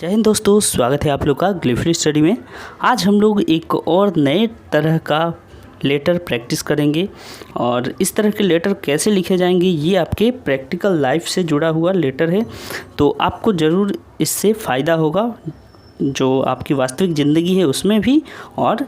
जय हिंद दोस्तों, स्वागत है आप लोग का ग्लिफरी स्टडी में। आज हम लोग एक और नए तरह का लेटर प्रैक्टिस करेंगे और इस तरह के लेटर कैसे लिखे जाएंगे ये आपके प्रैक्टिकल लाइफ से जुड़ा हुआ लेटर है, तो आपको ज़रूर इससे फ़ायदा होगा जो आपकी वास्तविक ज़िंदगी है उसमें भी, और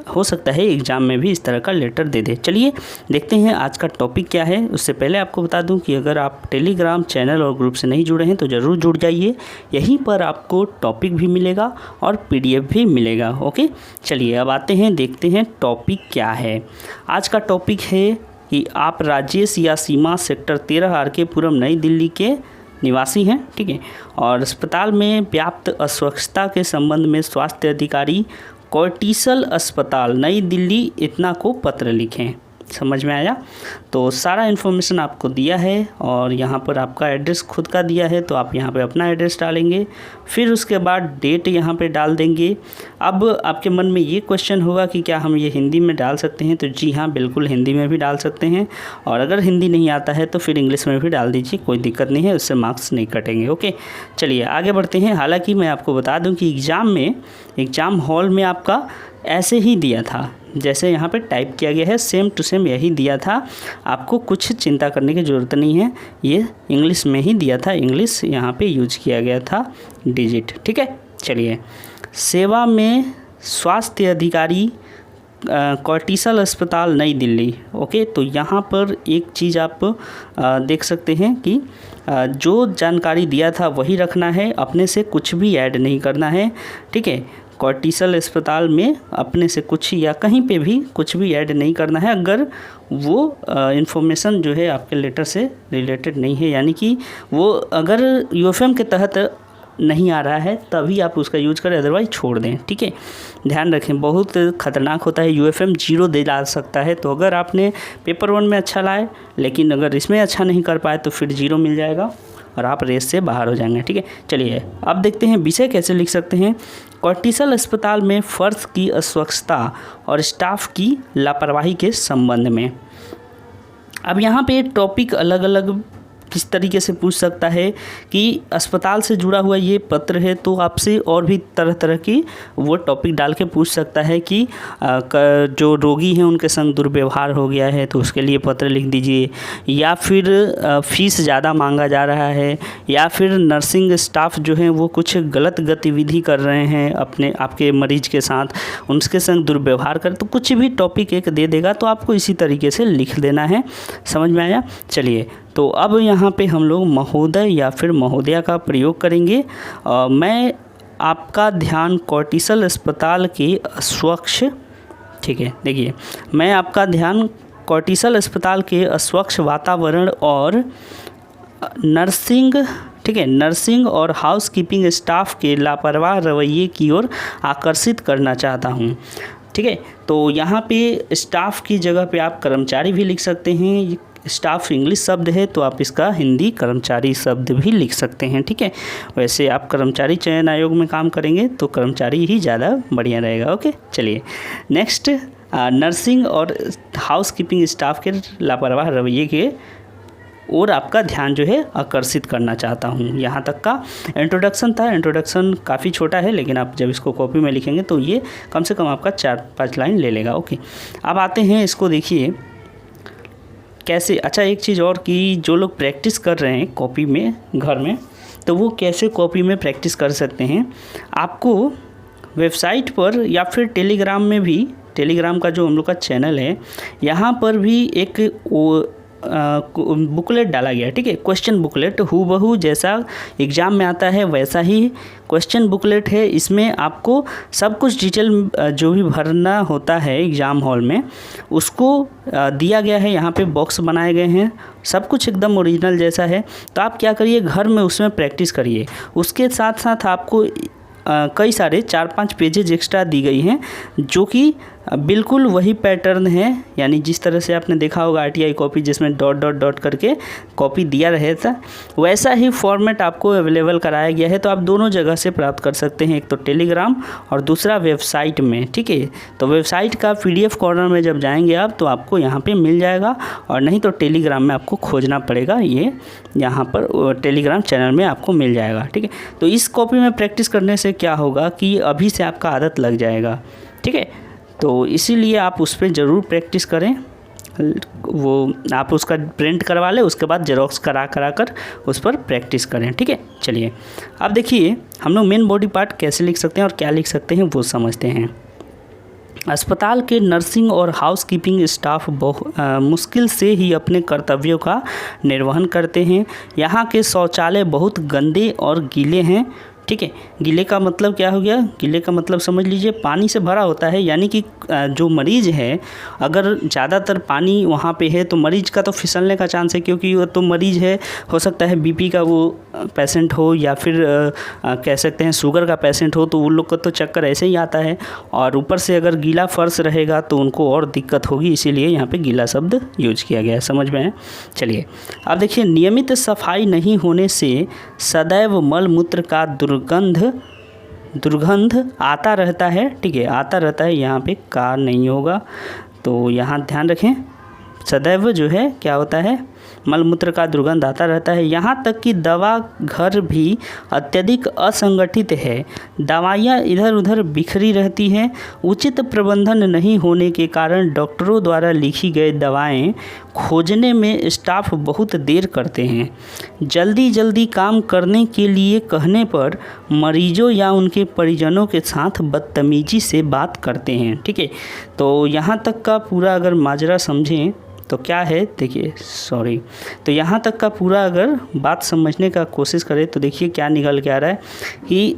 हो सकता है एग्ज़ाम में भी इस तरह का लेटर दे दे। चलिए देखते हैं आज का टॉपिक क्या है। उससे पहले आपको बता दूं कि अगर आप टेलीग्राम चैनल और ग्रुप से नहीं जुड़े हैं तो ज़रूर जुड़ जाइए। यहीं पर आपको टॉपिक भी मिलेगा और पीडीएफ भी मिलेगा। ओके, चलिए अब आते हैं, देखते हैं टॉपिक क्या है। आज का टॉपिक है कि आप राजेश या सीमा सेक्टर 13 RK पुरम नई दिल्ली के निवासी हैं, ठीक है, और अस्पताल में व्याप्त अस्वच्छता के संबंध में स्वास्थ्य अधिकारी कोर्टिसल अस्पताल नई दिल्ली इतना को पत्र लिखें। समझ में आया? तो सारा इन्फॉर्मेशन आपको दिया है और यहाँ पर आपका एड्रेस खुद का दिया है, तो आप यहाँ पे अपना एड्रेस डालेंगे, फिर उसके बाद डेट यहाँ पे डाल देंगे। अब आपके मन में ये क्वेश्चन होगा कि क्या हम ये हिंदी में डाल सकते हैं? तो जी हाँ, बिल्कुल हिंदी में भी डाल सकते हैं, और अगर हिंदी नहीं आता है तो फिर इंग्लिश में भी डाल दीजिए, कोई दिक्कत नहीं है, उससे मार्क्स नहीं कटेंगे। ओके, चलिए आगे बढ़ते हैं। हालाँकि मैं आपको बता दूँ कि एग्ज़ाम हॉल में आपका ऐसे ही दिया था, जैसे यहाँ पे टाइप किया गया है सेम टू सेम यही दिया था। आपको कुछ चिंता करने की ज़रूरत नहीं है, ये इंग्लिश में ही दिया था, इंग्लिश यहाँ पे यूज किया गया था डिजिट, ठीक है। चलिए, सेवा में स्वास्थ्य अधिकारी कोर्टिसल अस्पताल नई दिल्ली। ओके, तो यहाँ पर एक चीज़ आप देख सकते हैं कि जो जानकारी दिया था वही रखना है, अपने से कुछ भी ऐड नहीं करना है, ठीक है। कोर्टिसल अस्पताल में अपने से कुछ या कहीं पे भी कुछ भी ऐड नहीं करना है अगर वो इन्फॉर्मेशन जो है आपके लेटर से रिलेटेड नहीं है, यानी कि वो अगर यूएफएम के तहत नहीं आ रहा है तभी आप उसका यूज करें, अदरवाइज छोड़ दें, ठीक है। ध्यान रखें, बहुत ख़तरनाक होता है, यूएफएम 0 दे डाल सकता है। तो अगर आपने पेपर 1 में अच्छा लाए लेकिन अगर इसमें अच्छा नहीं कर पाए तो फिर 0 मिल जाएगा और आप रेस से बाहर हो जाएंगे, ठीक है। चलिए अब देखते हैं विषय कैसे लिख सकते हैं। कोर्टिसल अस्पताल में फर्श की अस्वच्छता और स्टाफ की लापरवाही के संबंध में। अब यहाँ पे टॉपिक अलग अलग किस तरीके से पूछ सकता है कि अस्पताल से जुड़ा हुआ ये पत्र है, तो आपसे और भी तरह तरह की वो टॉपिक डाल के पूछ सकता है कि जो रोगी हैं उनके संग दुर्व्यवहार हो गया है तो उसके लिए पत्र लिख दीजिए, या फिर फीस ज़्यादा मांगा जा रहा है, या फिर नर्सिंग स्टाफ जो है वो कुछ गलत गतिविधि कर रहे हैं आपके मरीज के साथ, उनके संग दुर्व्यवहार कर, तो कुछ भी टॉपिक एक दे देगा तो आपको इसी तरीके से लिख देना है। समझ में आया? चलिए, तो अब यहाँ पे हम लोग महोदय या फिर महोदया का प्रयोग करेंगे। मैं आपका ध्यान कोर्टिसल अस्पताल के अस्वच्छ, ठीक है, देखिए, मैं आपका ध्यान कोर्टिसल अस्पताल के अस्वच्छ वातावरण और नर्सिंग, ठीक है, नर्सिंग और हाउसकीपिंग स्टाफ के लापरवाह रवैये की ओर आकर्षित करना चाहता हूँ, ठीक है। तो यहाँ पे स्टाफ की जगह पे आप कर्मचारी भी लिख सकते हैं। स्टाफ इंग्लिश शब्द है तो आप इसका हिंदी कर्मचारी शब्द भी लिख सकते हैं, ठीक है। वैसे आप कर्मचारी चयन आयोग में काम करेंगे तो कर्मचारी ही ज़्यादा बढ़िया रहेगा। ओके, चलिए नेक्स्ट, नर्सिंग और हाउसकीपिंग स्टाफ के लापरवाह रवैये के और आपका ध्यान जो है आकर्षित करना चाहता हूँ। यहाँ तक का इंट्रोडक्शन था। इंट्रोडक्शन काफ़ी छोटा है लेकिन आप जब इसको कॉपी में लिखेंगे तो ये कम से कम आपका 4-5 लाइन ले लेगा। ओके, अब आते हैं, इसको देखिए कैसे। अच्छा, एक चीज़ और कि जो लोग प्रैक्टिस कर रहे हैं कॉपी में घर में, तो वो कैसे कॉपी में प्रैक्टिस कर सकते हैं। आपको वेबसाइट पर या फिर टेलीग्राम में भी, टेलीग्राम का जो हम लोग का चैनल है यहाँ पर भी एक बुकलेट डाला गया है, ठीक है, क्वेश्चन बुकलेट, हूबहू जैसा एग्ज़ाम में आता है वैसा ही क्वेश्चन बुकलेट है। इसमें आपको सब कुछ डिटेल जो भी भरना होता है एग्ज़ाम हॉल में उसको दिया गया है। यहाँ पे बॉक्स बनाए गए हैं, सब कुछ एकदम ओरिजिनल जैसा है। तो आप क्या करिए, घर में उसमें प्रैक्टिस करिए। उसके साथ साथ आपको कई सारे 4-5 पेजेज एक्स्ट्रा दी गई हैं जो कि बिल्कुल वही पैटर्न है, यानी जिस तरह से आपने देखा होगा आरटीआई कॉपी जिसमें डॉट डॉट डॉट करके कॉपी दिया रहे था, वैसा ही फॉर्मेट आपको अवेलेबल कराया गया है। तो आप दोनों जगह से प्राप्त कर सकते हैं, एक तो टेलीग्राम और दूसरा वेबसाइट में, ठीक है। तो वेबसाइट का PDF कॉर्नर में जब जाएंगे आप तो आपको यहाँ पे मिल जाएगा, और नहीं तो टेलीग्राम में आपको खोजना पड़ेगा, ये यहाँ पर टेलीग्राम चैनल में आपको मिल जाएगा, ठीक है। तो इस कॉपी में प्रैक्टिस करने से क्या होगा कि अभी से आपका आदत लग जाएगा, ठीक है। तो इसीलिए आप उस पर ज़रूर प्रैक्टिस करें, वो आप उसका प्रिंट करवा लें, उसके बाद जेरोक्स करा कर उस पर प्रैक्टिस करें, ठीक है। चलिए अब देखिए हम लोग मेन बॉडी पार्ट कैसे लिख सकते हैं और क्या लिख सकते हैं वो समझते हैं। अस्पताल के नर्सिंग और हाउसकीपिंग स्टाफ मुश्किल से ही अपने कर्तव्यों का निर्वहन करते हैं। यहाँ के शौचालय बहुत गंदे और गीले हैं, ठीक है। गीले का मतलब क्या हो गया, गीले का मतलब समझ लीजिए पानी से भरा होता है, यानी कि जो मरीज़ है अगर ज़्यादातर पानी वहाँ पे है तो मरीज़ का तो फिसलने का चांस है, क्योंकि वो तो मरीज़ है, हो सकता है बीपी का वो पेशेंट हो या फिर कह सकते हैं शुगर का पेशेंट हो, तो उन लोग को तो चक्कर ऐसे ही आता है, और ऊपर से अगर गीला फर्श रहेगा तो उनको और दिक्कत होगी, इसीलिए यहाँ पे गीला शब्द यूज किया गया है, समझ में है। चलिए अब देखिए, नियमित सफाई नहीं होने से सदैव मल मूत्र का दुर्गंध आता रहता है, ठीक है, आता रहता है, यहाँ पे का नहीं होगा, तो यहाँ ध्यान रखें, सदैव जो है क्या होता है, मलमूत्र का दुर्गंध आता रहता है। यहाँ तक कि दवा घर भी अत्यधिक असंगठित है, दवाइयाँ इधर उधर बिखरी रहती हैं, उचित प्रबंधन नहीं होने के कारण डॉक्टरों द्वारा लिखी गई दवाएं खोजने में स्टाफ बहुत देर करते हैं। जल्दी जल्दी काम करने के लिए कहने पर मरीजों या उनके परिजनों के साथ बदतमीजी से बात करते हैं, ठीक है। तो यहाँ तक का पूरा अगर माजरा समझें तो क्या है, देखिए तो यहाँ तक का पूरा अगर बात समझने का कोशिश करें तो देखिए क्या निकल के आ रहा है कि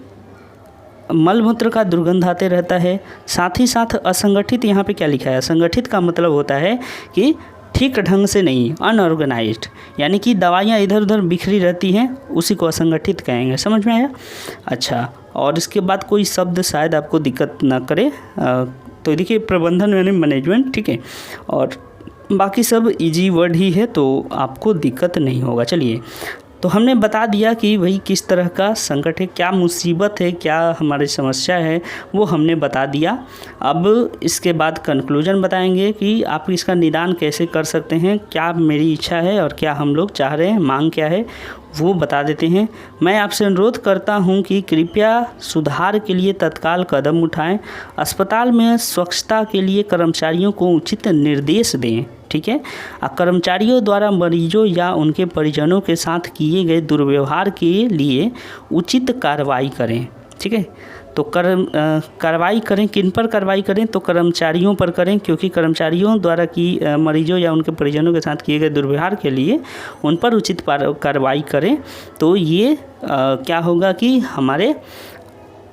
मलमूत्र का दुर्गंध आते रहता है, साथ ही साथ असंगठित, यहाँ पे क्या लिखा है, असंगठित का मतलब होता है कि ठीक ढंग से नहीं, अनऑर्गेनाइज्ड, यानी कि दवाइयाँ इधर उधर बिखरी रहती हैं, उसी को असंगठित कहेंगे, समझ में आया। अच्छा, और इसके बाद कोई शब्द शायद आपको दिक्कत ना करे, तो देखिए प्रबंधन यानी मैनेजमेंट, ठीक है, और बाकी सब इजी वर्ड ही है तो आपको दिक्कत नहीं होगा। चलिए, तो हमने बता दिया कि भाई किस तरह का संकट है, क्या मुसीबत है, क्या हमारी समस्या है, वो हमने बता दिया। अब इसके बाद कंक्लूजन बताएंगे कि आप इसका निदान कैसे कर सकते हैं, क्या मेरी इच्छा है और क्या हम लोग चाह रहे हैं, मांग क्या है, वो बता देते हैं। मैं आपसे अनुरोध करता हूं कि कृपया सुधार के लिए तत्काल कदम उठाएं। अस्पताल में स्वच्छता के लिए कर्मचारियों को उचित निर्देश दें, ठीक है। कर्मचारियों द्वारा मरीजों या उनके परिजनों के साथ किए गए दुर्व्यवहार के लिए उचित कार्रवाई करें, ठीक है। तो कार्रवाई करें, किन पर कार्रवाई करें, तो कर्मचारियों पर करें, क्योंकि कर्मचारियों द्वारा की मरीजों या उनके परिजनों के साथ किए गए दुर्व्यवहार के लिए उन पर उचित कार्रवाई करें। तो ये क्या होगा कि हमारे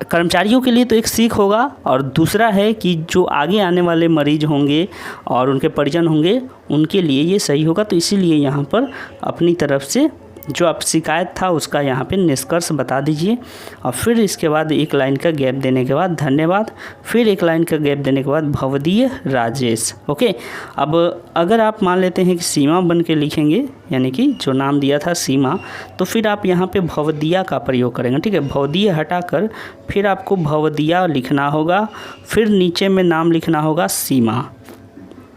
कर्मचारियों के लिए तो एक सीख होगा, और दूसरा है कि जो आगे आने वाले मरीज होंगे और उनके परिजन होंगे उनके लिए ये सही होगा। तो इसीलिए यहाँ पर अपनी तरफ से जो आप शिकायत था उसका यहाँ पे निष्कर्ष बता दीजिए, और फिर इसके बाद एक लाइन का गैप देने के बाद धन्यवाद, फिर एक लाइन का गैप देने के बाद भवदीय राजेश, ओके। अब अगर आप मान लेते हैं कि सीमा बन के लिखेंगे, यानी कि जो नाम दिया था सीमा, तो फिर आप यहाँ पे भवदिया का प्रयोग करेंगे, ठीक है। भवदीय हटाकर फिर आपको भवदिया लिखना होगा, फिर नीचे में नाम लिखना होगा सीमा।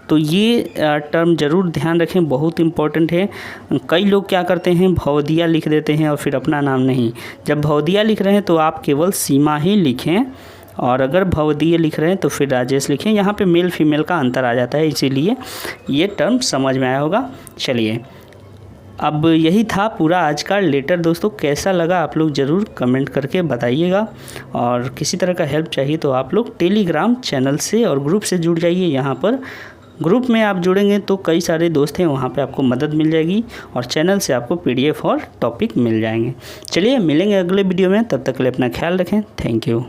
तो ये टर्म ज़रूर ध्यान रखें, बहुत इम्पोर्टेंट है। कई लोग क्या करते हैं, भवदिया लिख देते हैं और फिर अपना नाम नहीं। जब भवदिया लिख रहे हैं तो आप केवल सीमा ही लिखें, और अगर भवदीय लिख रहे हैं तो फिर राजेश लिखें। यहाँ पे मेल फीमेल का अंतर आ जाता है, इसीलिए ये टर्म समझ में आया होगा। चलिए, अब यही था पूरा आज का लेटर। दोस्तों कैसा लगा आप लोग ज़रूर कमेंट करके बताइएगा, और किसी तरह का हेल्प चाहिए तो आप लोग टेलीग्राम चैनल से और ग्रुप से जुड़ जाइए। यहाँ पर ग्रुप में आप जुड़ेंगे तो कई सारे दोस्त हैं, वहाँ पे आपको मदद मिल जाएगी, और चैनल से आपको PDF और टॉपिक मिल जाएंगे। चलिए मिलेंगे अगले वीडियो में, तब तक के लिए अपना ख्याल रखें। Thank you.